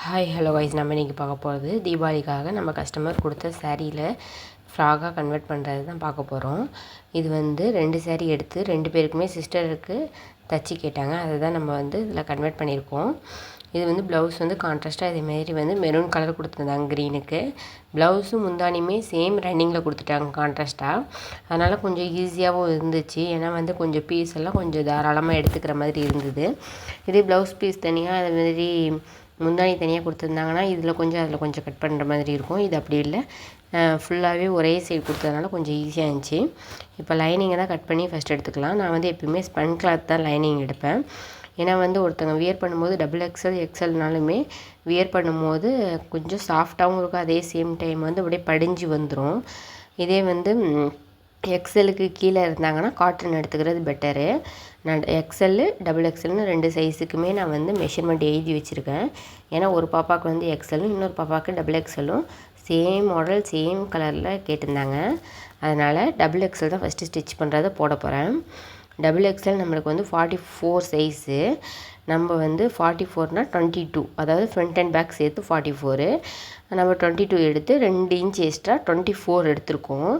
Hi hello guys, நம்ம இன்றைக்கி பார்க்க போகிறது தீபாவளிக்காக நம்ம கஸ்டமர் கொடுத்த சாரியில் ஃப்ராகாக கன்வெர்ட் பண்ணுறது தான் பார்க்க போகிறோம். இது வந்து 2 சாரீ எடுத்து 2 பேருக்குமே சிஸ்டருக்கு தச்சு கேட்டாங்க. அதை தான் நம்ம வந்து இதில் கன்வெர்ட் பண்ணியிருக்கோம். இது வந்து ப்ளவுஸ் வந்து கான்ட்ராஸ்ட்டாக இதேமாரி வந்து மெரூன் கலர் கொடுத்துருந்தாங்க க்ரீனுக்கு. ப்ளவுஸும் முந்தானியுமே சேம் ரன்னிங்கில் கொடுத்துட்டாங்க கான்ட்ராஸ்ட்டாக. அதனால் கொஞ்சம் ஈஸியாகவும் இருந்துச்சு. ஏன்னா வந்து கொஞ்சம் பீஸ் எல்லாம் கொஞ்சம் தாராளமாக எடுத்துக்கிற மாதிரி இருந்தது. இதே ப்ளவுஸ் பீஸ் தனியாக அதுமாதிரி முந்தானி தனியாக கொடுத்துருந்தாங்கன்னா இதில் கொஞ்சம் அதில் கொஞ்சம் கட் பண்ணுற மாதிரி இருக்கும். இது அப்படி இல்லை, ஃபுல்லாகவே ஒரே சைடு கொடுத்ததுனால கொஞ்சம் ஈஸியாக இருந்துச்சு. இப்போ லைனிங்கை தான் கட் பண்ணி ஃபஸ்ட் எடுத்துக்கலாம். நான் வந்து எப்பயுமே ஸ்பன் கிளாத் தான் லைனிங் எடுப்பேன். ஏன்னா வந்து ஒருத்தங்க வியர் பண்ணும்போது XXL எக்ஸல்னாலுமே வியர் பண்ணும்போது கொஞ்சம் சாஃப்டாகவும் இருக்கும். அதே சேம் டைம் வந்து அப்படியே படிஞ்சு வந்துடும். இதே வந்து எக்ஸலுக்கு கீழே இருந்தாங்கன்னா காட்டன் எடுத்துக்கிறது பெட்டரு. நான் XL XXLனு 2 சைஸுக்குமே நான் வந்து மெஷர்மெண்ட் எழுதி வச்சுருக்கேன். ஏன்னா ஒரு பாப்பாவுக்கு வந்து XLலும் இன்னொரு பாப்பாவுக்கு XXLலும் சேம் மாடல் சேம் கலரில் கேட்டிருந்தாங்க. அதனால் XXL தான் ஃபஸ்ட்டு ஸ்டிச் பண்ணுறதை போட போகிறேன். XXL நம்மளுக்கு வந்து 44 சைஸு. நம்ம வந்து 44னா 22, அதாவது ஃப்ரண்ட் அண்ட் பேக் சேர்த்து 44. நம்ம 22 எடுத்து 2 இன்ச் எக்ஸ்ட்ரா 24 எடுத்திருக்கோம்.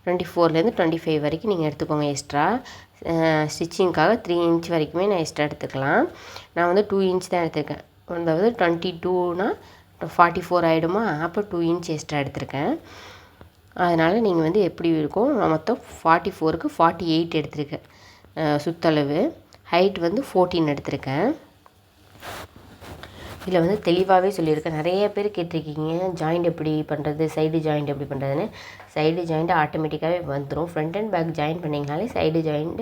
24லேருந்து 25 வரைக்கும் நீங்கள் எடுத்துக்கோங்க எக்ஸ்ட்ரா. ஸ்டிச்சிங்க்காக 3 இன்ச் வரைக்குமே நான் எக்ஸ்ட்ரா எடுத்துக்கலாம். நான் வந்து 2 இன்ச் தான் எடுத்திருக்கேன். அதாவது 22னா 44 ஆகிடுமா, அப்போ 2 இன்ச் எக்ஸ்ட்ரா எடுத்திருக்கேன். அதனால் நீங்கள் வந்து எப்படி இருக்கும், நான் மொத்தம் 44க்கு 48 எடுத்திருக்கேன் சுற்றளவு. ஹைட் வந்து 14 எடுத்திருக்கேன். இதில் வந்து தெளிவாகவே சொல்லியிருக்கேன். நிறைய பேர் கேட்டிருக்கீங்க ஜாயிண்ட் எப்படி பண்ணுறது, சைடு ஜாயிண்ட் எப்படி பண்ணுறதுன்னு. சைடு ஜாயிண்ட் ஆட்டோமேட்டிக்காகவே வந்துடும். ஃப்ரண்ட் அண்ட் பேக் ஜாயின் பண்ணிங்கனாலே சைடு ஜாயிண்ட்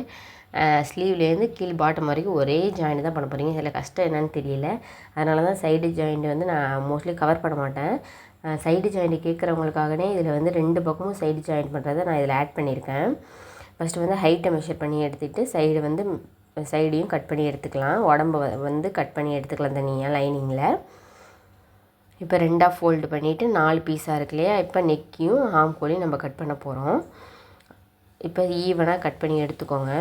ஸ்லீவ்லேருந்து கீழ் பாட்டம் வரைக்கும் ஒரே ஜாயிண்ட் தான் பண்ண போகிறீங்க. இதில் கஷ்டம் என்னன்னு தெரியல. அதனால தான் சைடு ஜாயிண்ட் வந்து நான் மோஸ்ட்லி கவர் பண்ண மாட்டேன். சைடு ஜாயிண்ட் கேட்குறவங்களுக்காகவே இதில் வந்து 2 பக்கமும் சைடு ஜாயின் பண்ணுறதை நான் இதில் ஆட் பண்ணியிருக்கேன். ஃபஸ்ட்டு வந்து ஹைட்டை மெஷர் பண்ணி எடுத்துகிட்டு சைடு வந்து சைடையும் கட் பண்ணி எடுத்துக்கலாம். உடம்பை வந்து கட் பண்ணி எடுத்துக்கலாம் தனியாக லைனிங்கில். இப்போ 2ஆக ஃபோல்டு பண்ணிவிட்டு 4 பீஸாக இருக்கு இல்லையா, இப்போ நெக்கையும் ஆம்கோலையும் நம்ம கட் பண்ண போகிறோம். இப்போ ஈவனாக கட் பண்ணி எடுத்துக்கோங்க.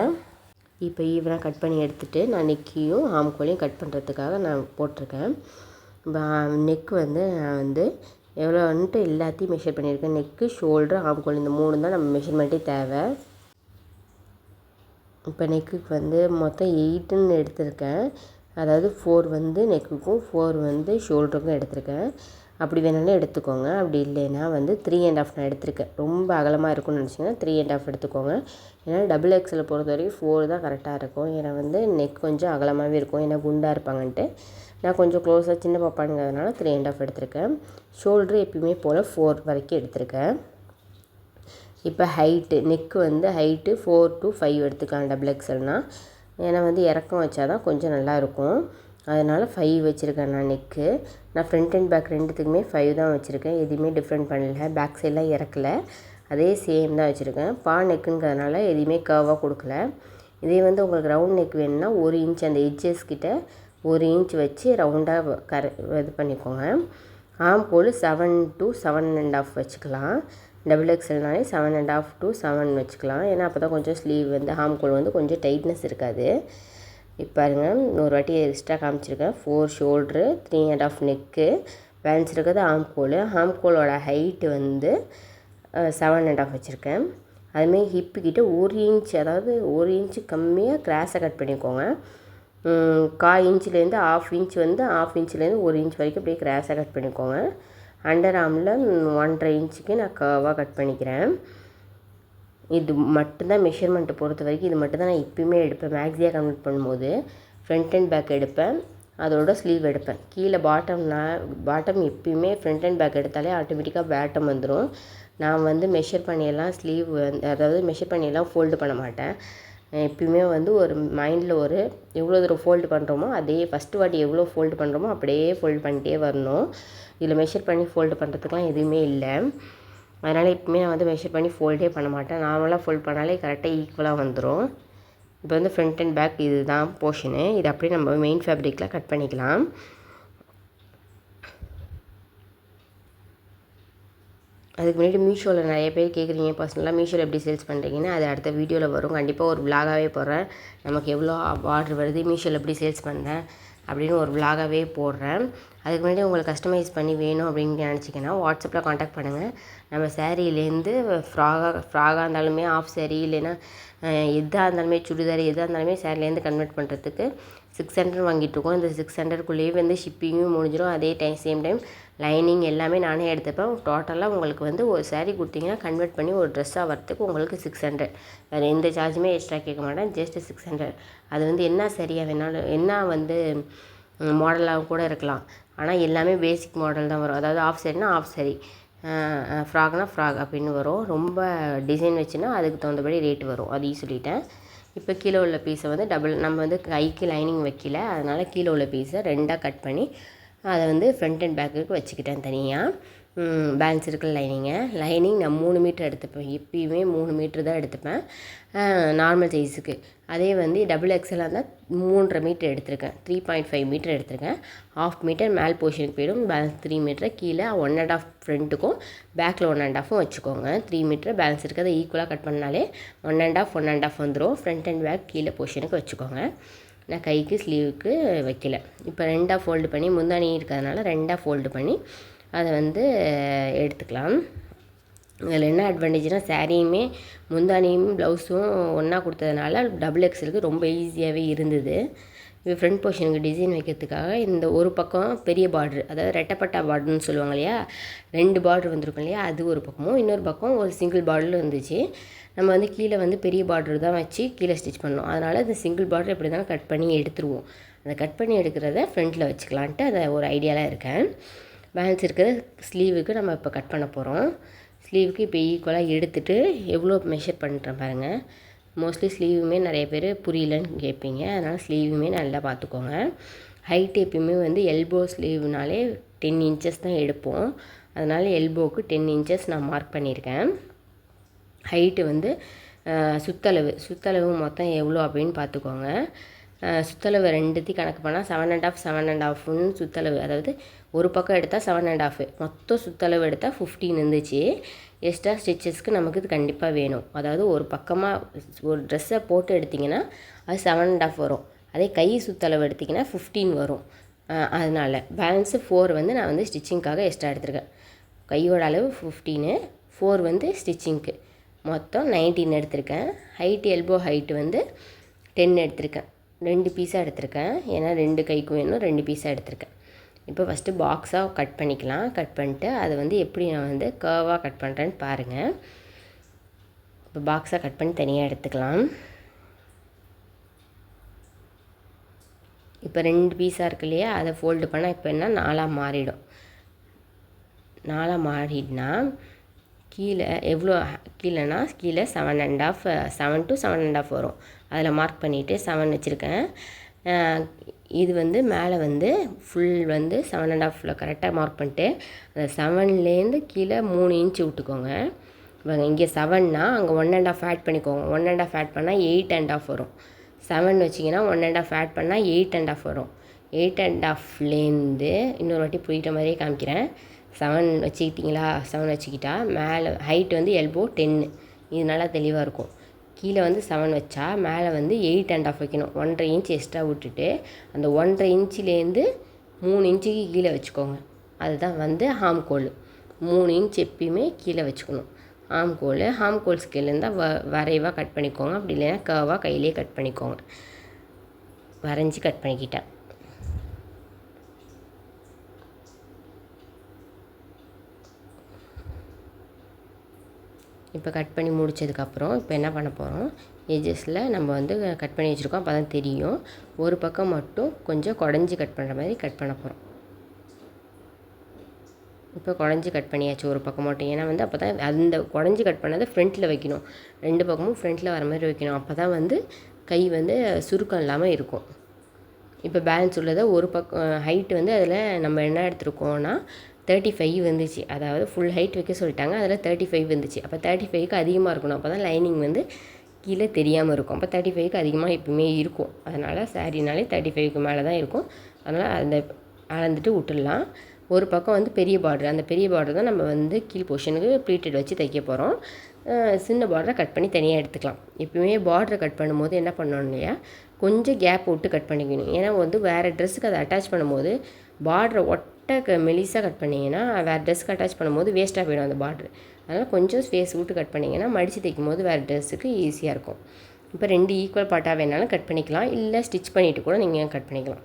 இப்போ ஈவனாக கட் பண்ணி எடுத்துகிட்டு நான் நெக்கையும் ஆம்கோலையும் கட் பண்ணுறதுக்காக நான் போட்டிருக்கேன். இப்போ நெக்கு வந்து நான் வந்து எவ்வளோன்ட்டு எல்லாத்தையும் மெஷர் பண்ணியிருக்கேன். நெக்கு, ஷோல்ட்ரு, ஆம்கோல் இந்த 3 தான் நம்ம மெஷர்மெண்ட்டே தேவை. இப்போ நெக்குக்கு வந்து மொத்தம் 8ன்னு எடுத்திருக்கேன். அதாவது 4 வந்து நெக்குக்கும் 4 வந்து ஷோல்டருக்கும் எடுத்திருக்கேன். அப்படி வேணாலும் எடுத்துக்கோங்க. அப்படி இல்லைன்னா வந்து 3.5 நான் எடுத்திருக்கேன். ரொம்ப அகலமாக இருக்கும்னு நினச்சிங்கன்னா 3.5 எடுத்துக்கோங்க. ஏன்னா XXL பொறுத்த வரைக்கும் 4 தான் கரெக்டாக இருக்கும். ஏன்னா வந்து நெக் கொஞ்சம் அகலமாகவே இருக்கும், ஏன்னா குண்டாக இருப்பாங்கன்ட்டு. நான் கொஞ்சம் க்ளோஸாக சின்ன பாப்பானுங்கிறதுனால 3.5 எடுத்திருக்கேன். ஷோல்ட்ரு எப்பயுமே போல் 4 வரைக்கும் எடுத்திருக்கேன். இப்போ ஹைட்டு, நெக்கு வந்து ஹைட்டு 4 to 5 எடுத்துக்கலாம் XXLனா. ஏன்னா வந்து இறக்கம் வச்சா தான் கொஞ்சம் நல்லாயிருக்கும். அதனால் 5 வச்சுருக்கேன் நான் நெக்கு. நான் ஃப்ரண்ட் அண்ட் பேக் ரெண்டுத்துக்குமே 5 தான் வச்சுருக்கேன். எதுவுமே டிஃப்ரெண்ட் பண்ணல. பேக் சைடெலாம் இறக்கல, அதே சேம் தான் வச்சுருக்கேன். நெக்குங்கிறதுனால எதுவுமே கர்வாக கொடுக்கல. இதே வந்து உங்களுக்கு ரவுண்ட் நெக் வேணும்னா 1 இன்ச் அந்த எட்ஜஸ் கிட்ட 1 இன்ச் வச்சு ரவுண்டாக இது பண்ணிக்கோங்க. ஆம்கோல் 7 to 7.5 வச்சுக்கலாம். XXLனாலே 7.5 to 7 வச்சுக்கலாம். ஏன்னா அப்போ தான் கொஞ்சம் ஸ்லீவ் வந்து ஆம்கோல் வந்து கொஞ்சம் டைட்னஸ் இருக்காது. இப்போ பாருங்கள், ஒரு வாட்டி எக்ஸ்ட்ரா காமிச்சிருக்கேன். 4 ஷோல்ட்ரு, 3.5 நெக்கு, பேலன்ஸ் இருக்கிறது ஆம்கோல். ஆம்கோலோட ஹைட்டு வந்து 7.5 வச்சுருக்கேன். அதுமாரி ஹிப்பு கிட்ட 1 இன்ச், அதாவது 1 இன்ச்சு கம்மியாக கிராஸை கட் பண்ணிக்கோங்க. 1/4 இன்ச்லேருந்து 1/2 இன்ச் வந்து 1/2 இன்ச்லேருந்து 1 இன்ச் வரைக்கும் அப்படியே கிராஸாக கட் பண்ணிக்கோங்க. அண்டர் ஆர்மில் 1.5 இன்ச்சுக்கு நான் கர்வாக கட் பண்ணிக்கிறேன். இது மட்டும்தான் மெஷர்மெண்ட்டை பொறுத்த வரைக்கும் இது மட்டும்தான் நான் இப்போயுமே எடுப்பேன். மேக்ஸியாக கன்வெர்ட் பண்ணும்போது ஃப்ரண்ட் அண்ட் பேக் எடுப்பேன், அதோட ஸ்லீவ் எடுப்பேன். கீழே பாட்டம் எப்பயுமே ஃப்ரண்ட் அண்ட் பேக் எடுத்தாலே ஆட்டோமேட்டிக்காக பேட்டம் வந்துடும். நான் வந்து மெஷர் பண்ணியெல்லாம் ஸ்லீவ் அதாவது மெஷர் பண்ணியெல்லாம் ஃபோல்டு பண்ண மாட்டேன். எப்பயுமே வந்து ஒரு மைண்டில் ஒரு எவ்வளோ தூரம் ஃபோல்டு பண்ணுறோமோ அதே ஃபஸ்ட்டு வாட்டி எவ்வளோ ஃபோல்டு பண்ணுறோமோ அப்படியே ஃபோல்டு பண்ணிட்டே வரணும். இதில் மெஷர் பண்ணி ஃபோல்டு பண்ணுறதுக்குலாம் எதுவுமே இல்லை. அதனால் எப்பவுமே நான் வந்து மெஷர் பண்ணி ஃபோல்டே பண்ண மாட்டேன். நார்மலாக ஃபோல்ட் பண்ணாலே கரெக்டாக ஈக்குவலாக வந்துடும். இப்போ வந்து ஃப்ரண்ட் அண்ட் பேக் இது தான் போர்ஷனு. இது அப்படியே நம்ம மெயின் ஃபேப்ரிக்கில் கட் பண்ணிக்கலாம். அதுக்கு முன்னாடி மீஷோவில் நிறைய பேர் கேட்குறீங்க பர்சனலாக மீஷோவில் எப்படி சேல்ஸ் பண்ணுறீங்கன்னு. அது அடுத்த வீடியோவில் வரும். கண்டிப்பாக ஒரு விலாகாகவே போடுறேன். நமக்கு எவ்வளோ ஆர்டர் வருது, மீஷோவில் எப்படி சேல்ஸ் பண்ணுறேன் அப்படின்னு ஒரு விலாகாகவே போடுறேன். அதுக்கு முன்னாடி உங்களுக்கு கஸ்டமைஸ் பண்ணி வேணும் அப்படின்னு நினச்சிங்கன்னா வாட்ஸ்அப்பில் காண்டாக்ட் பண்ணுங்கள். நம்ம சேரீலேருந்து ஃப்ராகாக இருந்தாலுமே, ஆஃப் சேரீ இல்லைன்னா எதாக இருந்தாலுமே, சுடிதார் எதாக இருந்தாலுமே சேரீலேருந்து கன்வெர்ட் பண்ணுறதுக்கு 600 வாங்கிட்டுருக்கோம். இந்த 600க்குள்ளேயே வந்து ஷிப்பிங்கும் முடிஞ்சிடும். அதே சேம் டைம் லைனிங் எல்லாமே நானே எடுத்துப்பேன். டோட்டலாக உங்களுக்கு வந்து ஒரு சேரீ கொடுத்தீங்கன்னா கன்வெர்ட் பண்ணி ஒரு ட்ரெஸ்ஸாக வரத்துக்கு உங்களுக்கு 600. வேறு எந்த சார்ஜுமே எக்ஸ்ட்ரா கேட்க மாட்டேன். ஜஸ்ட் 600. அது வந்து என்ன சரியாக வேணாலும், என்ன வந்து மாடலாக கூட இருக்கலாம். ஆனால் எல்லாமே பேசிக் மாடல் தான் வரும். அதாவது ஆஃப் சாரினா ஆஃப் சாரி, ஃப்ராக்னா ஃப்ராக் அப்படின்னு வரும். ரொம்ப டிசைன் வச்சுன்னா அதுக்கு தகுந்தபடி ரேட்டு வரும். அதையும் சொல்லிட்டேன். இப்போ கீழே உள்ள பீஸை வந்து நம்ம வந்து கைக்கு லைனிங் வைக்கல, அதனால் கீழே உள்ள பீஸை 2ஆக கட் பண்ணி அதை வந்து ஃப்ரண்ட் அண்ட் பேக்குக்கு வச்சுக்கிட்டேன் தனியாக. பேலன்ஸ் இருக்கிற லைனிங் நான் 3 மீட்டர் எடுத்துப்பேன். எப்பயுமே 3 மீட்ரு தான் எடுத்துப்பேன் நார்மல் சைஸுக்கு. அதே வந்து டபுள் எக்ஸலாக இருந்தால் 3.5 மீட்டர் எடுத்திருக்கேன். 3.5 மீட்டர் எடுத்திருக்கேன். 1/2 மீட்டர் மேல் போர்ஷனுக்கு போயிடும். பேலன்ஸ் 3 மீட்டரை கீழே 1.5 ஃப்ரண்ட்டுக்கும் பேக்கில் 1.5 வச்சுக்கோங்க. 3 மீட்டர் பேலன்ஸ் இருக்கிறத ஈக்குவலாக கட் பண்ணாலே 1.5 வந்துடும். ஃப்ரண்ட் அண்ட் பேக் கீழே போர்ஷனுக்கு வச்சுக்கோங்க. நான் கைக்கு ஸ்லீவுக்கு வைக்கல. இப்போ 2ஆக ஃபோல்டு பண்ணி, முந்தானி இருக்கிறதுனால 2ஆக ஃபோல்டு பண்ணி அதை வந்து எடுத்துக்கலாம். இதில் என்ன அட்வான்டேஜ்னால் சாரியுமே முந்தானியும் ப்ளவுஸும் ஒன்றா கொடுத்ததுனால டபுள் எக்ஸலுக்கு ரொம்ப ஈஸியாகவே இருந்தது. இப்போ ஃப்ரண்ட் போர்ஷனுக்கு டிசைன் வைக்கிறதுக்காக இந்த ஒரு பக்கம் பெரிய பார்ட்ரு, அதாவது ரெட்டப்பட்டா பார்டர்னு சொல்லுவாங்க இல்லையா, 2 பார்ட்ரு வந்திருக்கும் இல்லையா, அது ஒரு பக்கமும், இன்னொரு பக்கம் ஒரு சிங்கிள் பார்டரில் இருந்துச்சு. நம்ம வந்து கீழே வந்து பெரிய பார்டர் தான் வச்சு கீழே ஸ்டிச் பண்ணோம். அதனால் இந்த சிங்கிள் பார்டர் எப்படி தான் கட் பண்ணி எடுத்துருவோம். அந்த கட் பண்ணி எடுக்கிறத ஃப்ரண்ட்டில் வச்சுக்கலான்ட்டு அதை ஒரு ஐடியாவில் இருக்கேன். பேலன்ஸ் இருக்கிற ஸ்லீவுக்கு நம்ம இப்போ கட் பண்ண போகிறோம். ஸ்லீவுக்கு இப்போ ஈக்குவலாக எடுத்துகிட்டு எவ்வளோ மெஷர் பண்ணுறேன் பாருங்கள். மோஸ்ட்லி ஸ்லீவுமே நிறைய பேர் புரியலன்னு கேட்பீங்க. அதனால் ஸ்லீவுமே நல்லா பார்த்துக்கோங்க. ஹைட் எப்பயுமே வந்து எல்போ ஸ்லீவ்னாலே 10 இன்ச்சஸ் தான் எடுப்போம். அதனால் எல்போவுக்கு 10 இன்ச்சஸ் நான் மார்க் பண்ணியிருக்கேன். ஹைட்டு வந்து சுற்றளவு மொத்தம் எவ்வளோ அப்படின்னு பார்த்துக்கோங்க. சுற்றளவு 2த்தையும் கணக்கு பண்ணால் 7.5 சுற்றளவு, அதாவது ஒரு பக்கம் எடுத்தால் 7.5, மொத்தம் சுற்றளவு எடுத்தால் 15 இருந்துச்சு. எக்ஸ்ட்ரா ஸ்டிச்சஸ்க்கு நமக்கு இது கண்டிப்பாக வேணும். அதாவது ஒரு பக்கமாக ஒரு ட்ரெஸ்ஸை போட்டு எடுத்திங்கன்னா அது 7.5 வரும். அதே கை சுற்றளவு எடுத்திங்கன்னா 15 வரும். அதனால் பேலன்ஸு 4 வந்து நான் வந்து ஸ்டிச்சிங்க்காக எக்ஸ்ட்ரா எடுத்திருக்கேன். கையோட அளவு 15, 4 வந்து ஸ்டிச்சிங்க்கு, மொத்தம் 19 எடுத்திருக்கேன். ஹைட்டு எல்போ ஹைட்டு வந்து 10 எடுத்திருக்கேன். 2 பீஸாக எடுத்திருக்கேன். ஏன்னா 2 கைக்கும் வேணும், 2 பீஸாக எடுத்திருக்கேன். இப்போ ஃபஸ்ட்டு பாக்ஸாக கட் பண்ணிக்கலாம். கட் பண்ணிட்டு அதை வந்து எப்படி நான் வந்து கர்வாக கட் பண்ணுறேன்னு பாருங்கள். இப்போ பாக்ஸாக கட் பண்ணி தனியாக எடுத்துக்கலாம். இப்போ 2 பீஸாக இருக்கு இல்லையா, அதை ஃபோல்டு பண்ணால் இப்போ என்ன 4ஆக மாறிடும். 4ஆக மாறிடுனா கீழே எவ்வளோ, கீழேனா கீழே 7 to 7.5 வரும். அதில் மார்க் பண்ணிவிட்டு 7 வச்சுருக்கேன். இது வந்து மேலே வந்து ஃபுல் வந்து 7.5 கரெக்டாக மார்க் பண்ணிட்டு அந்த 7லேருந்து கீழே 3 இன்ச்சு விட்டுக்கோங்க. இங்கே 7னா அங்கே 1.5 ஆட் பண்ணிக்கோங்க. 1.5 ஆட் பண்ணால் 8.5 வரும். 7 வச்சிங்கன்னா 1.5 ஆட் பண்ணால் 8.5 வரும். 8.5லேருந்து இன்னொரு வாட்டி புரிகிற மாதிரியே காமிக்கிறேன். 7 வச்சுக்கிட்டிங்களா, 7 வச்சுக்கிட்டா மேலே ஹைட் வந்து எல்போ 10, இது நல்லா தெளிவாக இருக்கும். கீழே வந்து 7 வச்சா மேலே வந்து 8.5 வைக்கணும். 1.5 இன்ச் எக்ஸ்ட்ரா விட்டுட்டு அந்த 1.5 இன்ச்சிலேருந்து 3 இன்ச்சுக்கு கீழே வச்சுக்கோங்க. அதுதான் வந்து ஹாம்கோல். 3 இன்ச் எப்பயுமே கீழே வச்சுக்கணும். ஹாம்கோல் ஸ்கேல் இருந்தால் வரைவாக கட் பண்ணிக்கோங்க. அப்படி இல்லைன்னா கர்வாக கையிலே கட் பண்ணிக்கோங்க. வரைஞ்சி கட் பண்ணிக்கிட்டேன். இப்போ கட் பண்ணி முடித்ததுக்கப்புறம் இப்போ என்ன பண்ண போகிறோம், எஜஸில் நம்ம வந்து கட் பண்ணி வச்சுருக்கோம். அப்போ தான் தெரியும். ஒரு பக்கம் மட்டும் கொஞ்சம் குடஞ்சி கட் பண்ணுற மாதிரி கட் பண்ண போகிறோம். இப்போ குடஞ்சி கட் பண்ணியாச்சு ஒரு பக்கம் மட்டும். ஏன்னா வந்து அப்போ தான் அந்த குடஞ்சி கட் பண்ணதை ஃப்ரண்ட்டில் வைக்கணும். 2 பக்கமும் ஃப்ரண்ட்டில் வர மாதிரி வைக்கணும். அப்போ தான் வந்து கை வந்து சுருக்கம் இல்லாமல் இருக்கும். இப்போ பேலன்ஸ் உள்ளதை ஒரு பக்கம் ஹைட்டு வந்து அதில் நம்ம என்ன எடுத்துருக்கோன்னா 35 வந்துச்சு. அதாவது ஃபுல் ஹைட் வைக்க சொல்லிட்டாங்க. அதில் 35 வந்துச்சு. அப்போ 35க்கு அதிகமாக இருக்கணும். அப்போ தான் லைனிங் வந்து கீழே தெரியாமல் இருக்கும். அப்போ 35க்கு அதிகமாக எப்பவுமே இருக்கும். அதனால் சாரினாலே 35க்கு மேலே தான் இருக்கும். அதனால் அந்த அளந்துட்டு விட்டுடலாம். ஒரு பக்கம் வந்து பெரிய பார்டர், அந்த பெரிய பார்டர் தான் நம்ம வந்து கீழ் போர்ஷனுக்கு ப்ளீட்டட் வச்சு தைக்க போகிறோம். சின்ன பார்டரை கட் பண்ணி தனியாக எடுத்துக்கலாம். எப்பவுமே பார்டரை கட் பண்ணும்போது என்ன பண்ணணும் இல்லையா, கொஞ்சம் கேப் விட்டு கட் பண்ணிக்கணும். ஏன்னா வந்து வேறு ட்ரெஸ்ஸுக்கு அதை அட்டாச் பண்ணும்போது பார்டரை கரெக்டாக மெலிசாக கட் பண்ணிங்கன்னா வேறு ட்ரெஸ்க்கு அட்டாச் பண்ணும்போது வேஸ்ட்டாக போயிடும் அந்த பார்ட்ரு. அதனால் கொஞ்சம் ஸ்பேஸ் விட்டு கட் பண்ணிங்கன்னா மடித்து தைக்கும் போது வேறு ட்ரெஸ்ஸுக்கு ஈஸியாக இருக்கும். இப்போ 2 ஈக்குவல் பார்ட்டாக வேணாலும் கட் பண்ணிக்கலாம், இல்லை ஸ்டிச் பண்ணிவிட்டு கூட நீங்கள் கட் பண்ணிக்கலாம்.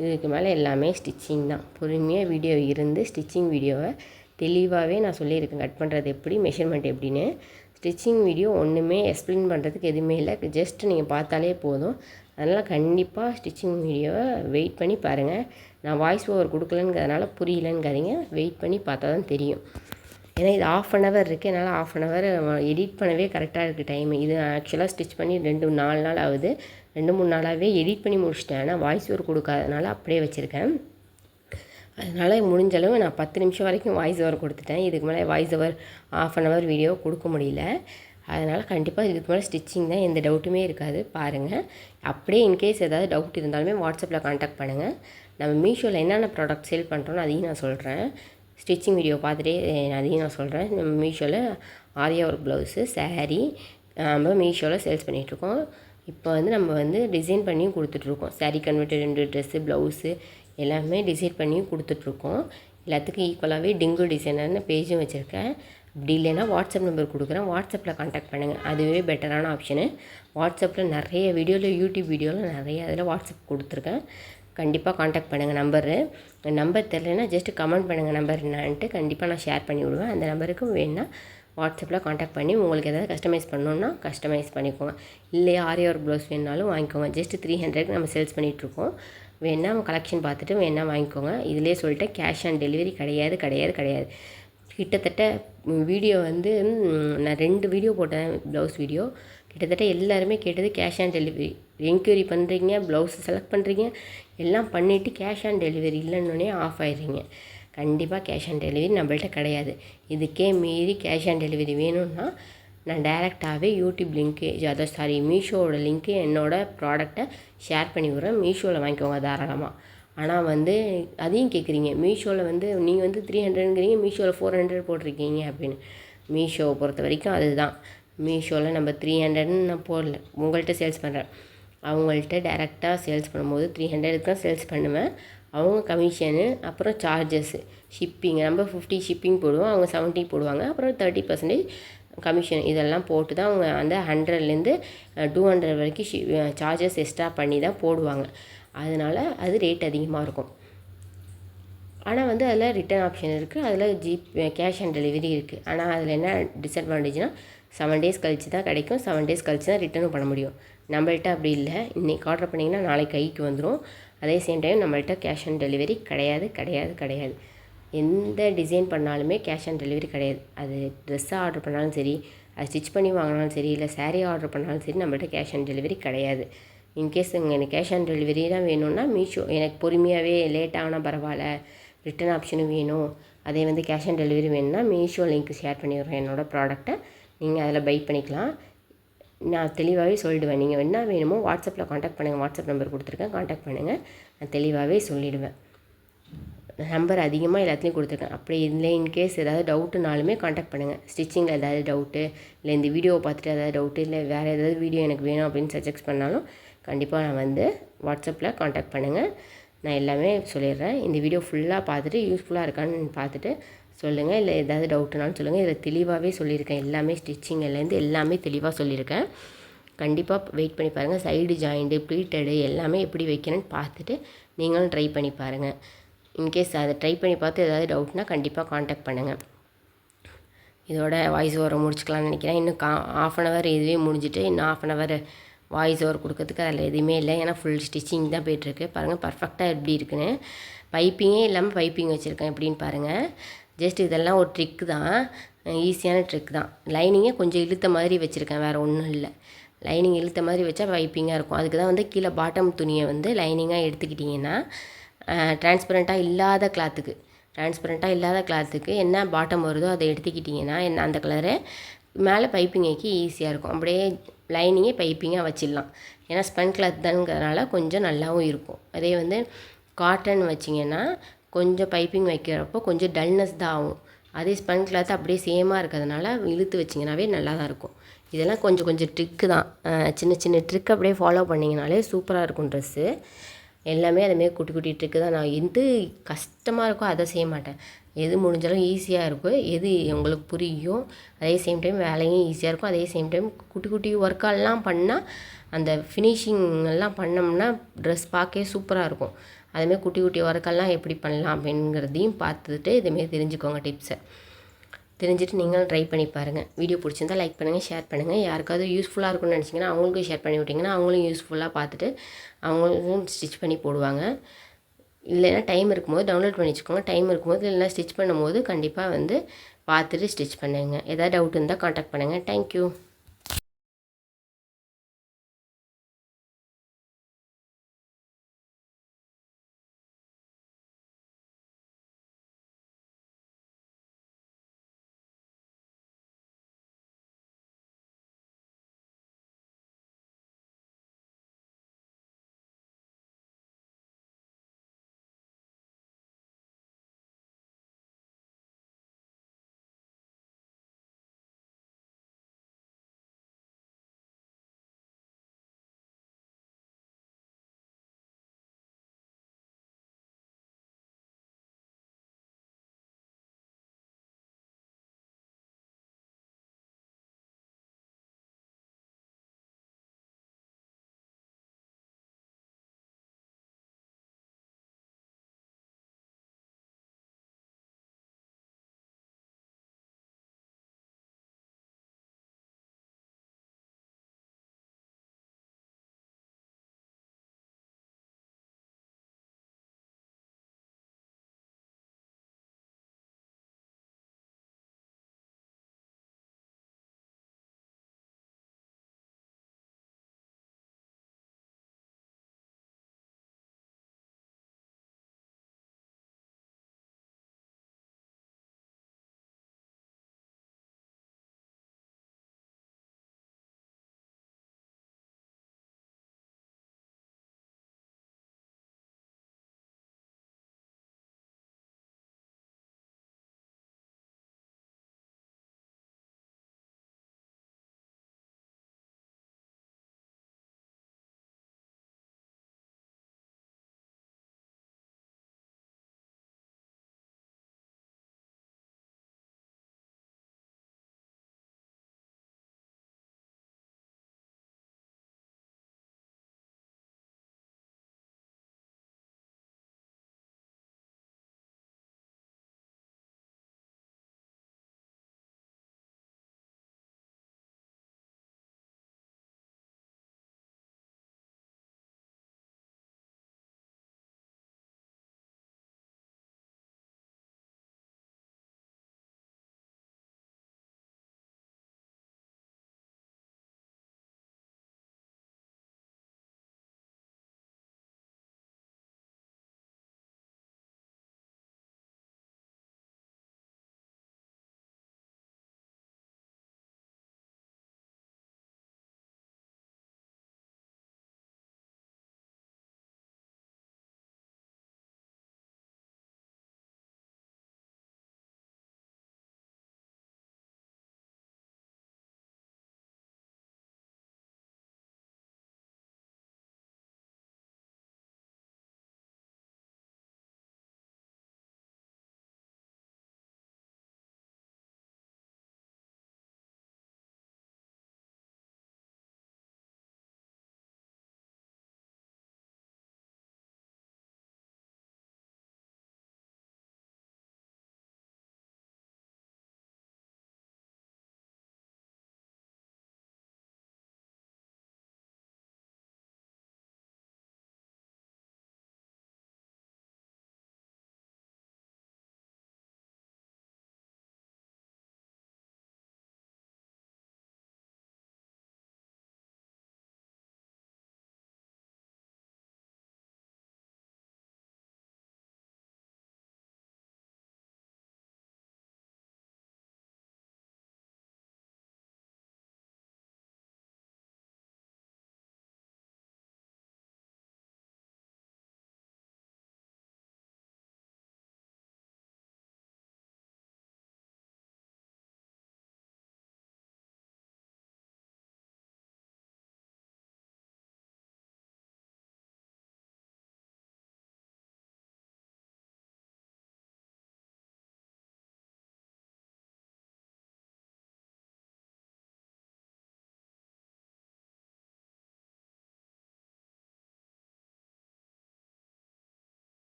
இதுக்கு மேலே எல்லாமே ஸ்டிச்சிங் தான். பொறுமையாக வீடியோ இருந்து ஸ்டிச்சிங் வீடியோவை தெளிவாகவே நான் சொல்லியிருக்கேன், கட் பண்ணுறது எப்படி, மெஷர்மெண்ட் எப்படின்னு. ஸ்டிச்சிங் வீடியோ ஒன்றுமே எக்ஸ்பிளைன் பண்ணுறதுக்கு எதுவுமே இல்லை, ஜஸ்ட் நீங்கள் பார்த்தாலே போதும். அதனால் கண்டிப்பாக ஸ்டிச்சிங் வீடியோவை வெயிட் பண்ணி பாருங்கள். நான் வாய்ஸ் ஓவர் கொடுக்கலங்கிறதுனால புரியலங்கிறீங்க, வெயிட் பண்ணி பார்த்தா தான் தெரியும். ஏன்னா இது 1/2 hour இருக்குது, என்னால் 1/2 hour எடிட் பண்ணவே கரெக்டாக இருக்குது டைமு. இது ஆக்சுவலாக ஸ்டிச் பண்ணி 2-4 நாள் ஆகுது. 2-3 நாளாகவே எடிட் பண்ணி முடிச்சிட்டேன். ஆனால் வாய்ஸ் ஓவர் கொடுக்காதனால அப்படியே வச்சுருக்கேன். அதனால் முடிஞ்சளவு நான் 10 நிமிஷம் வரைக்கும் வாய்ஸ் ஓவர் கொடுத்துட்டேன். இதுக்கு மேலே வாய்ஸ் ஓவர் 1/2 hour வீடியோ கொடுக்க முடியல. அதனால் கண்டிப்பாக இதுக்கு மேலே ஸ்டிச்சிங் தான், எந்த டவுட்டுமே இருக்காது. பாருங்கள். அப்படியே இன்கேஸ் ஏதாவது டவுட் இருந்தாலுமே வாட்ஸ்அப்பில் கான்டாக்ட் பண்ணுங்கள். நம்ம மீஷோவில் என்னென்ன ப்ராடக்ட் சேல் பண்ணுறோன்னு அதையும் நான் சொல்கிறேன். ஸ்டிச்சிங் வீடியோ பார்த்துட்டே அதையும் நான் சொல்கிறேன். நம்ம மீஷோவில் ஆரியா ஒர்க் ப்ளவுஸு, சாரீ நம்ம மீஷோவில் சேல்ஸ் பண்ணிகிட்ருக்கோம். இப்போ வந்து நம்ம வந்து டிசைன் பண்ணியும் கொடுத்துட்ருக்கோம். சாரீ கன்வெர்ட்டட் ட்ரெஸ்ஸு, ப்ளவுஸு எல்லாமே டிசைன் பண்ணியும் கொடுத்துட்ருக்கோம். எல்லாத்துக்கும் ஈக்குவலாகவே டிங்கு டிசைனர்னு பேஜும் வச்சுருக்கேன். அப்படி இல்லைன்னா வாட்ஸ்அப் நம்பர் கொடுக்குறேன், வாட்ஸ்அப்பில் கான்டாக்ட் பண்ணுங்கள். அதுவே பெட்டரான ஆப்ஷனு. வாட்ஸ்அப்பில் நிறைய வீடியோவில், யூடியூப் வீடியோவில் நிறைய அதில் வாட்ஸ்அப் கொடுத்துருக்கேன். கண்டிப்பாக கான்டாக்ட் பண்ணுங்கள். நம்பர் தெரியலனா ஜஸ்ட்டு கமெண்ட் பண்ணுங்கள் நம்பர் என்னான்ட்டு, கண்டிப்பாக நான் ஷேர் பண்ணி விடுவேன். அந்த நம்பருக்கு வேணுன்னா வாட்ஸ்அப்பில் கான்டாக்ட் பண்ணி உங்களுக்கு எதாவது கஸ்டமைஸ் பண்ணணுன்னா கஸ்டமைஸ் பண்ணிக்கோங்க. இல்லையா ஆரி ஒர்க் ப்ளவுஸ் வேணுனாலும் வாங்கிக்கோங்க. ஜஸ்ட்டு 300க்கு நம்ம சேல்ஸ் பண்ணிகிட்ருக்கோம். வேணா கலெக்ஷன் பார்த்துட்டு வேணா வாங்கிக்கோங்க. இதிலே சொல்லிட்டேன், கேஷ் ஆன் டெலிவரி கிடையாது. கிட்டத்தட்ட வீடியோ வந்து நான் 2 வீடியோ போட்டேன், ப்ளவுஸ் வீடியோ. கிட்டத்தட்ட எல்லாருமே கேட்டது கேஷ் ஆன் டெலிவரி. என்கொயரி பண்ணுறீங்க, ப்ளவுஸ் செலக்ட் பண்ணுறீங்க, எல்லாம் பண்ணிவிட்டு கேஷ் ஆன் டெலிவரி இல்லைன்னொன்னே ஆஃப் ஆயிடுறீங்க. கண்டிப்பாக கேஷ் ஆன் டெலிவரி நம்மள்ட்ட கிடையாது. இதுக்கே மீறி கேஷ் ஆன் டெலிவரி வேணும்னா நான் டைரெக்டாகவே யூடியூப் லிங்க்கு, மீஷோவோட லிங்க்கு என்னோடய ப்ராடக்டை ஷேர் பண்ணி விட்றேன். மீஷோவில் வாங்கிக்கோங்க தாராளமாக. ஆனால் வந்து அதையும் கேட்குறீங்க, மீஷோவில் வந்து நீங்கள் வந்து 300ங்கிறீங்க, மீஷோவில் 400 போட்டிருக்கீங்க அப்படின்னு. மீஷோவை பொறுத்த வரைக்கும் அதுதான். மீஷோவில் நம்ம 300ன்னு நான் போடல, உங்கள்கிட்ட சேல்ஸ் பண்ணுறேன். அவங்கள்ட்ட டேரெக்டாக சேல்ஸ் பண்ணும்போது 300க்கு தான் சேல்ஸ் பண்ணுவேன். அவங்க கமிஷனு, அப்புறம் சார்ஜஸ்ஸு, ஷிப்பிங், நம்ம 50 ஷிப்பிங் போடுவோம், அவங்க 70 போடுவாங்க. அப்புறம் 30% கமிஷன், இதெல்லாம் போட்டு தான் அவங்க அந்த 100லேருந்து 200 வரைக்கும் சார்ஜஸ் எக்ஸ்ட்ரா பண்ணி தான் போடுவாங்க. அதனால் அது ரேட் அதிகமாக இருக்கும். ஆனால் வந்து அதில் ரிட்டன் ஆப்ஷன் இருக்குது, அதில் கேஷ் ஆன் டெலிவரி இருக்குது. ஆனால் அதில் என்ன டிஸ்அட்வான்டேஜ்னால் 7 days கழிச்சு தான் கிடைக்கும், 7 days கழிச்சு தான் ரிட்டனும் பண்ண முடியும். நம்மள்ட்ட அப்படி இல்லை. இன்றைக்கி ஆர்டர் பண்ணிங்கன்னா நாளைக்கு கைக்கு வந்துடும். அதே சேம் டைம் நம்மள்ட்ட கேஷ் ஆன் டெலிவரி கிடையாது. எந்த டிசைன் பண்ணாலுமே கேஷ் ஆன் டெலிவரி கிடையாது. அது ட்ரெஸ்ஸாக ஆர்டர் பண்ணாலும் சரி, அது ஸ்டிச் பண்ணி வாங்கினாலும் சரி, இல்லை சாரீ ஆர்டர் பண்ணாலும் சரி, நம்மள்ட்ட கேஷ் ஆன் டெலிவரி கிடையாது. இன்கேஸ் எனக்கு கேஷ் ஆன் டெலிவரி தான் வேணும்னா மீஷோ, எனக்கு பொறுமையாகவே லேட் ஆனால் பரவாயில்ல, ரிட்டன் ஆப்ஷனும் வேணும், அதே வந்து கேஷ் ஆன் டெலிவரி வேணும்னா மீஷோ லிங்க் ஷேர் பண்ணிடுறேன் என்னோடய ப்ராடக்ட்டை. நீங்கள் அதில் பை பண்ணிக்கலாம். நான் தெளிவாகவே சொல்லிடுவேன். நீங்கள் என்ன வேணுமோ வாட்ஸ்அப்பில் கான்டாக்ட் பண்ணுங்கள். வாட்ஸ்அப் நம்பர் கொடுத்துருக்கேன், கான்டாக்ட் பண்ணுங்கள். நான் தெளிவாகவே சொல்லிவிடுவேன். நம்பர் அதிகமாக எல்லாத்துலேயும் கொடுத்துருக்கேன். அப்படி இல்லை இன்கேஸ் ஏதாவது டவுட்டுனாலுமே கான்டாக்ட் பண்ணுங்கள். ஸ்டிச்சிங்கில் ஏதாவது டவுட்டு, இல்லை இந்த வீடியோவை பார்த்துட்டு ஏதாவது டவுட்டு, இல்லை வேறு ஏதாவது வீடியோ எனக்கு வேணும் அப்படின்னு சஜெக்ட் பண்ணாலும் கண்டிப்பாக நான் வந்து வாட்ஸ்அப்பில் கான்டாக்ட் பண்ணுங்கள். நான் எல்லாமே சொல்லிடுறேன். இந்த வீடியோ ஃபுல்லாக பார்த்துட்டு யூஸ்ஃபுல்லாக இருக்கான்னு பார்த்துட்டு சொல்லுங்கள். இல்லை ஏதாவது டவுட்டுனாலும் சொல்லுங்கள். இதில் தெளிவாகவே சொல்லியிருக்கேன், எல்லாமே ஸ்டிச்சிங்லேருந்து எல்லாமே தெளிவாக சொல்லியிருக்கேன். கண்டிப்பாக வெயிட் பண்ணி பாருங்கள். சைடு ஜாயிண்ட்டு, ப்ளீட்டடு எல்லாமே எப்படி வைக்கணும்னு பார்த்துட்டு நீங்களும் ட்ரை பண்ணி பாருங்கள். இன்கேஸ் அதை ட்ரை பண்ணி பார்த்து ஏதாவது டவுட்னால் கண்டிப்பாக கான்டாக்ட் பண்ணுங்கள். இதோட வாய்ஸ் ஓவர் முடிச்சுக்கலாம்னு நினைக்கிறேன். இன்னும் 1/2 hour இதுவே முடிஞ்சிட்டு இன்னும் 1/2 hour வாய்ஸ் ஓவர் கொடுக்கறதுக்கு அதில் எதுவுமே இல்லை. ஏன்னா ஃபுல் ஸ்டிச்சிங் தான் போய்ட்டுருக்கு. பாருங்கள் பர்ஃபெக்டாக எப்படி இருக்குன்னு. பைப்பிங்கே இல்லாமல் பைப்பிங் வச்சுருக்கேன் எப்படின்னு பாருங்கள். ஜஸ்ட் இதெல்லாம் ஒரு ட்ரிக்கு தான், ஈஸியான ட்ரிக் தான். லைனிங்கை கொஞ்சம் இழுத்த மாதிரி வச்சுருக்கேன், வேறு ஒன்றும் இல்லை. லைனிங் இழுத்த மாதிரி வச்சா பைப்பிங்காக இருக்கும். அதுக்கு தான் வந்து கீழே பாட்டம் துணியை வந்து லைனிங்காக எடுத்துக்கிட்டிங்கன்னா டிரான்ஸ்பரண்ட்டாக இல்லாத கிளாத்துக்கு என்ன பாட்டம் வருதோ அதை எடுத்துக்கிட்டிங்கன்னா என்ன அந்த கலரை மேலே பைப்பிங் வைக்க ஈஸியாக இருக்கும். அப்படியே லைனிங்கே பைப்பிங்காக வச்சிடலாம். ஏன்னா ஸ்பன் கிளாத் தானுங்கிறதுனால கொஞ்சம் நல்லாவும் இருக்கும். அதே வந்து காட்டன் வச்சிங்கன்னா கொஞ்சம் பைப்பிங் வைக்கிறப்போ கொஞ்சம் டல்னஸ் தான் ஆகும். அதே ஸ்பன் கிளாத் அப்படியே சேமாக இருக்கிறதுனால இழுத்து வச்சிங்கனாவே நல்லா தான் இருக்கும். இதெல்லாம் கொஞ்சம் ட்ரிக்கு தான், சின்ன ட்ரிக் அப்படியே ஃபாலோ பண்ணிங்கனாலே சூப்பராக இருக்கும் ட்ரெஸ்ஸு. எல்லாமே அதுமாரி குட்டி குட்டி ட்ரிக்கு தான். நான் எது கஷ்டமாக இருக்கோ அதை செய்ய மாட்டேன். எது முடிஞ்சாலும் ஈஸியாக இருக்கும், எது உங்களுக்கு புரியும், அதே சேம் டைம் வேலையும் ஈஸியாக இருக்கும், அதே சேம் டைம் குட்டி குட்டி ஒர்க்கெல்லாம் பண்ணால் அந்த ஃபினிஷிங் எல்லாம் பண்ணோம்னா ட்ரெஸ் பார்க்கவே சூப்பராக இருக்கும். அதுமாரி குட்டி குட்டி ஒர்க்கெல்லாம் எப்படி பண்ணலாம் அப்படிங்கிறதையும் பார்த்துட்டு இதுமாரி தெரிஞ்சுக்கோங்க டிப்ஸை. தெரிஞ்சுட்டு நீங்களும் ட்ரை பண்ணி பாருங்கள். வீடியோ பிடிச்சிருந்தா லைக் பண்ணுங்கள், ஷேர் பண்ணுங்கள். யாருக்காவது யூஸ்ஃபுல்லாக இருக்கும்னு நினச்சிங்கன்னா அவங்களுக்கும் ஷேர் பண்ணி விட்டிங்கன்னா அவங்களும் யூஸ்ஃபுல்லாக பார்த்துட்டு அவங்களுக்கும் ஸ்டிச் பண்ணி போடுவாங்க. இல்லைன்னா டைம் இருக்கும்போது டவுன்லோட் பண்ணி வச்சுக்கோங்க. டைம் இருக்கும்போது இல்லைனா ஸ்டிச் பண்ணும்போது கண்டிப்பாக வந்து பார்த்துட்டு ஸ்டிச் பண்ணுங்கள். எதாவது டவுட் இருந்தால் காண்டாக்ட் பண்ணுங்கள். தேங்க்யூ.